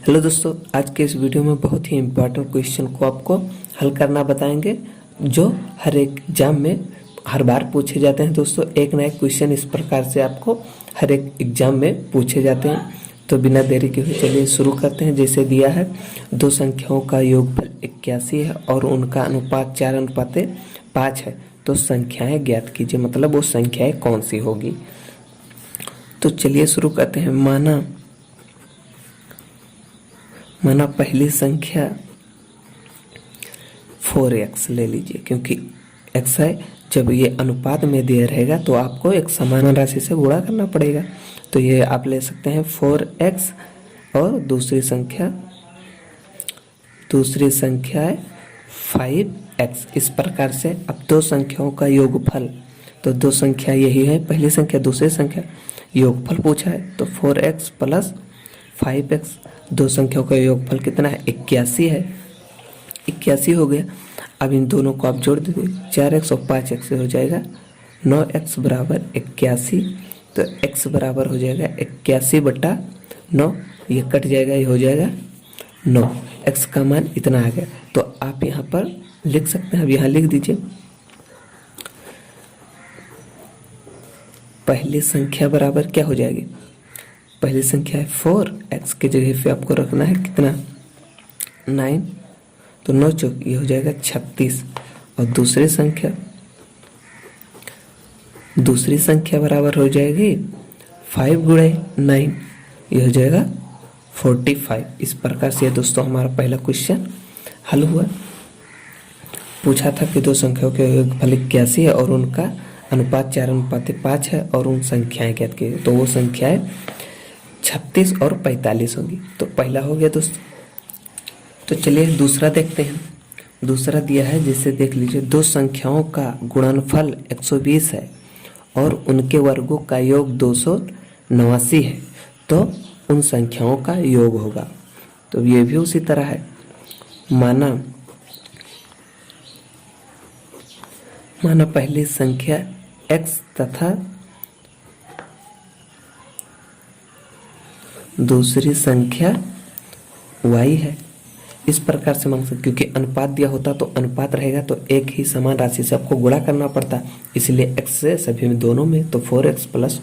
Hello दोस्तों, आज के इस वीडियो में बहुत ही इम्पोर्टेंट क्वेश्चन को आपको हल करना बताएंगे जो हर एक एग्जाम में हर बार पूछे जाते हैं। दोस्तों, एक ना एक क्वेश्चन इस प्रकार से आपको हर एक एग्जाम में पूछे जाते हैं। तो बिना देरी के हुए चलिए शुरू करते हैं। जैसे दिया है, दो संख्याओं का योगफल 81 है और उनका अनुपात 4:5 है, तो संख्याएं ज्ञात कीजिए। मतलब वो संख्याएं कौन सी होगी। तो चलिए शुरू करते हैं। माना पहली संख्या 4x ले लीजिए, क्योंकि x है। जब ये अनुपात में दिया रहेगा तो आपको एक समान राशि से गुणा करना पड़ेगा। तो ये आप ले सकते हैं 4x और दूसरी संख्या है 5x। इस प्रकार से अब दो संख्याओं का योगफल, तो दो संख्या यही है, पहली संख्या दूसरी संख्या, योगफल पूछा है। तो 4x प्लस 5x, दो संख्याओं का योगफल कितना है? 81 है। 81 हो गया। अब इन दोनों को आप जोड़ दीजिए, 4x और 5x से हो जाएगा 9x बराबर 81। तो x बराबर हो जाएगा 81/9, ये कट जाएगा, ये हो जाएगा 9। x का मान इतना आ गया। तो आप यहाँ पर लिख सकते हैं। अब यहाँ लिख दीजिए, पहली संख्या बराबर क्या हो जाएगी? पहली संख्या है 4x की जगह पे आपको रखना है कितना? 9। तो 9 चौक ये हो जाएगा 36। और दूसरी संख्या बराबर हो जाएगी 5 गुणे 9, ये हो जाएगा 45। इस प्रकार से दोस्तों हमारा पहला क्वेश्चन हल हुआ। पूछा था कि दो संख्याओं के योगफल 81 है और उनका अनुपात 4:5 है और उन संख्याएं ज्ञात कीजिए। तो वो संख्याएं 36 और 45 होंगी। तो पहला हो गया दोस्तों। तो चलिए दूसरा देखते हैं। दूसरा दिया है, जिसे देख लीजिए, दो संख्याओं का गुणनफल 120 है और उनके वर्गों का योग 289 है, तो उन संख्याओं का योग होगा। तो ये भी उसी तरह है। माना पहली संख्या x तथा दूसरी संख्या y है। इस प्रकार से मांग सकते, क्योंकि अनुपात दिया होता तो अनुपात रहेगा तो एक ही समान राशि से आपको गुणा करना पड़ता, इसलिए x से सभी में दोनों में, तो 4x प्लस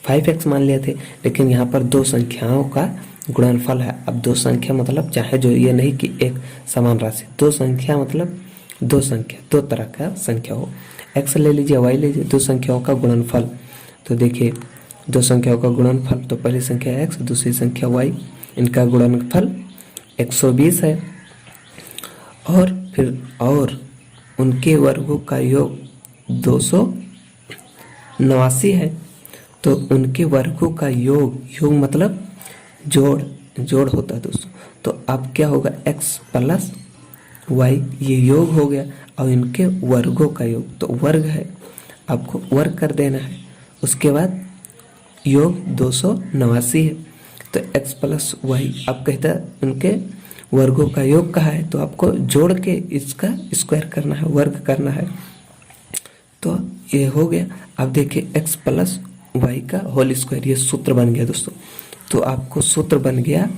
5x मान लिए थे। लेकिन यहाँ पर दो संख्याओं का गुणनफल है। अब दो संख्या मतलब चाहे जो ये नहीं कि एक समान राशि, दो संख्या मतलब दो तरह का संख्या हो। x ले लीजिए, y ले लीजिए, दो संख्याओं का गुणनफल। तो देखिए, दो संख्याओं का गुणनफल, तो पहली संख्या x, दूसरी संख्या y, इनका गुणनफल 120 है। और उनके वर्गों का योग 289 है। तो उनके वर्गों का योग मतलब जोड़ होता है दोस्तों। तो अब क्या होगा? x प्लस y, ये योग हो गया, और इनके वर्गों का योग, तो वर्ग है, आपको वर्ग कर देना है। उसके बाद योग 289 है। तो x प्लस वाई, अब कहता है उनके वर्गों का योग कहा है, तो आपको जोड़ के इसका स्क्वायर करना है, वर्ग करना है। तो ये हो गया। अब देखिए, x प्लस वाई का होल स्क्वायर, ये सूत्र बन गया दोस्तों। तो आपको सूत्र बन गया,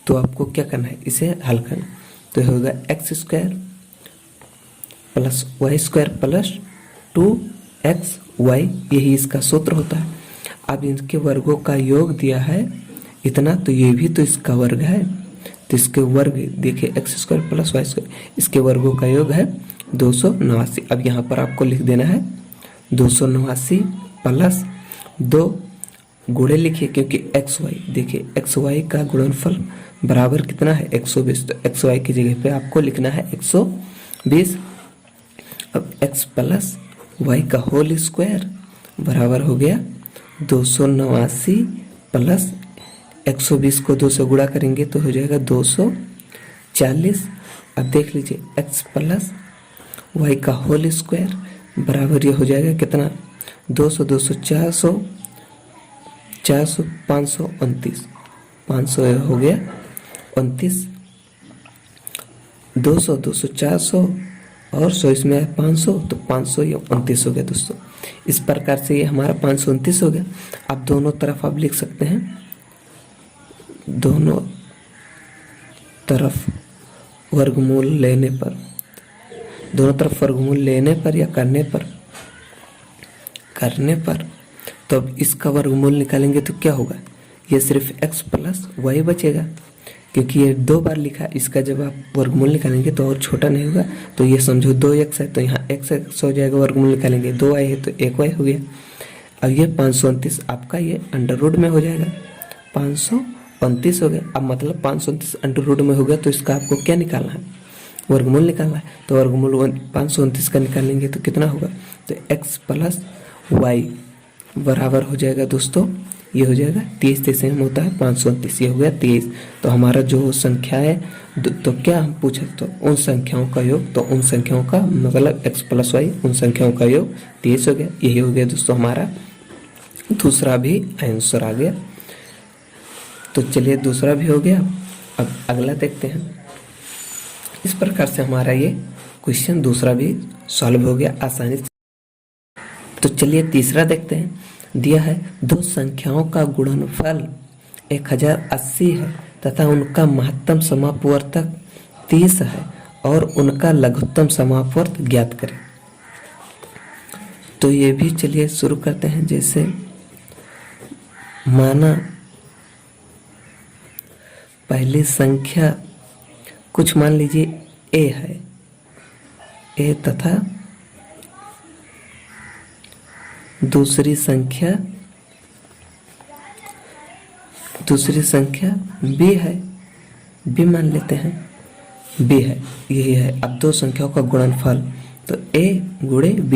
तो आपको क्या करना है? इसे हल करना। तो ये होगा x square plus y square plus 2xy, यही इसका सूत्र होता है। अब इनके वर्गों का योग दिया है इतना, तो ये भी तो इसका वर्ग है, तो इसके वर्ग देखिए x square plus y square, इसके वर्गों का योग है 289। अब यहाँ पर आपको लिख देना है 289 प्लस 2 गुणे लिखिए, क्योंकि xy, देखिए xy का गुणनफल बराबर कितना है? 120। तो xy की जगह पे आपको लिखना है 120। अब x प्लस वाई का होल स्क्वायर बराबर हो गया 289 प्लस 120 को 2 से गुणा करेंगे तो हो जाएगा 240। अब देख लीजिए, x प्लस वाई का होल स्क्वायर बराबर ये हो जाएगा कितना? 200 400 529, 500 हो गया 29, 200 400 और 100 इसमें है 500, तो 500 या 29 हो गया दोस्तों। इस प्रकार से ये हमारा 529 हो गया। अब दोनों तरफ आप लिख सकते हैं, दोनों तरफ वर्गमूल लेने पर, दोनों तरफ वर्गमूल लेने पर या करने पर तो अब इसका वर्गमूल निकालेंगे तो क्या होगा, ये सिर्फ x प्लस वाई बचेगा, क्योंकि ये 2 बार लिखा। इसका जब आप वर्गमूल निकालेंगे तो और छोटा नहीं होगा, तो ये समझो 2x है तो यहाँ x हो जाएगा, वर्गमूल निकालेंगे 2y है तो 1y हो गया। अब ये 529 आपका ये अंडर रूट में हो जाएगा, 529 हो गया। अब मतलब 529 अंडर रूट में हो गया तो इसका आपको क्या निकालना है, वर्गमूल निकालना है। तो वर्गमूल 529 का निकालेंगे तो कितना होगा, तो x प्लस वाई बराबर हो जाएगा दोस्तों, ये हो जाएगा 23। जैसे हम होता है 529, ये हो गया 23। तो हमारा जो संख्या है तो क्या हम पूछे, तो उन संख्याओं का योग, तो उन संख्याओं का मतलब x प्लस वाई उन संख्याओं का योग 23 हो गया। यही हो गया दोस्तों हमारा दूसरा भी आंसर आ गया। तो चलिए दूसरा भी हो गया, अब अगला देखते हैं। इस प्रकार से हमारा ये क्वेश्चन दूसरा भी सॉल्व हो गया आसानी से। तो चलिए तीसरा देखते हैं। दिया है 2 संख्याओं का गुणनफल 1080 है तथा उनका महत्तम समापवर्तक 30 है और उनका लघुत्तम समापवर्त ज्ञात करें। तो ये भी चलिए शुरू करते हैं। जैसे माना पहली संख्या कुछ मान लीजिए a है, a तथा दूसरी संख्या b है, b मान लेते हैं, b है, यही है। अब 2 संख्याओं का गुणनफल तो a गुणे b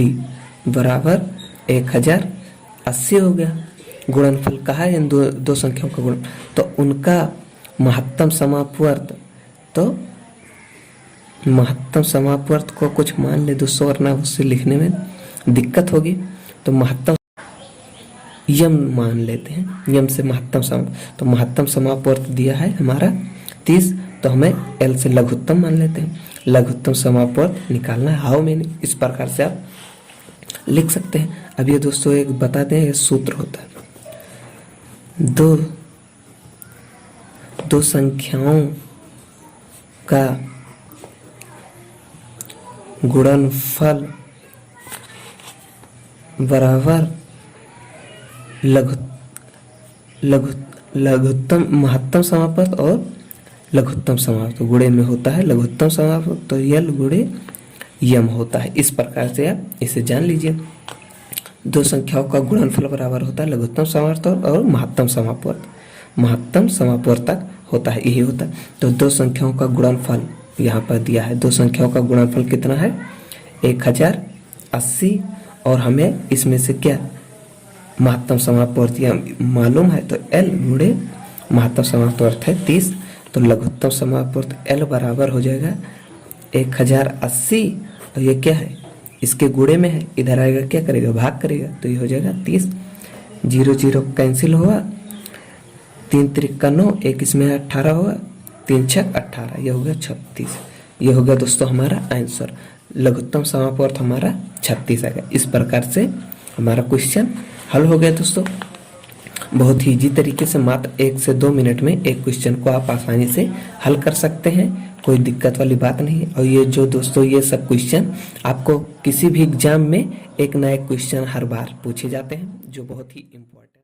बराबर 1080 हो गया। गुणनफल कहा है इन दो संख्याओं का गुण, तो उनका महत्तम समापवर्त, तो महत्तम समापवर्त को कुछ मान ले दोस्तों, वरना उससे लिखने में दिक्कत होगी। तो महत्तम यम मान लेते हैं, यम से महत्तम तो महत्तम समापवर्त दिया है हमारा 30, तो हमें एल से लघुत्तम मान लेते हैं। लघुत्तम समापवर्त निकालना है, हाउ मेनी, इस प्रकार से आप लिख सकते हैं। अब ये दोस्तों एक बताते हैं, ये सूत्र होता है दो संख्याओं का गुणनफल बराबर लघुत्तम महत्तम समापवर्त और लघुत्तम समापवर्त, गुणे में होता है लघुत्तम समापवर्त, तो यल गुणे यम होता है। इस प्रकार से आप इसे जान लीजिए। 2 संख्याओं का गुणनफल बराबर होता है लघुत्तम समापवर्त और महत्तम समापवर्तक होता है, यही होता है। तो 2 संख्याओं का गुणनफल यहाँ पर दिया है, 2 संख्याओं का गुणनफल कितना है 1080, और हमें इसमें से क्या महत्तम समापवर्त मालूम है, तो L गुणे महत्तम समापवर्त है 30, तो लघुत्तम समापवर्त L बराबर हो जाएगा 1080, और ये क्या है इसके गुणे में है, इधर आएगा क्या करेगा भाग करेगा, तो ये हो जाएगा 30। 0 0 कैंसिल हुआ, 3 त्रिका 9, 1 इसमें 18 होगा, 3 6 18, ये हो गया 36। ये हो गया दोस्तों हमारा आंसर, लघुत्तम समापवर्त हमारा 36 आ गया। इस प्रकार से हमारा क्वेश्चन हल हो गया दोस्तों। बहुत ही इजी तरीके से मात्र 1 से 2 मिनट में एक क्वेश्चन को आप आसानी से हल कर सकते हैं, कोई दिक्कत वाली बात नहीं है। और ये जो दोस्तों ये सब क्वेश्चन आपको किसी भी एग्जाम में एक ना एक क्वेश्चन हर बार पूछे जाते हैं, जो बहुत ही इम्पोर्टेंट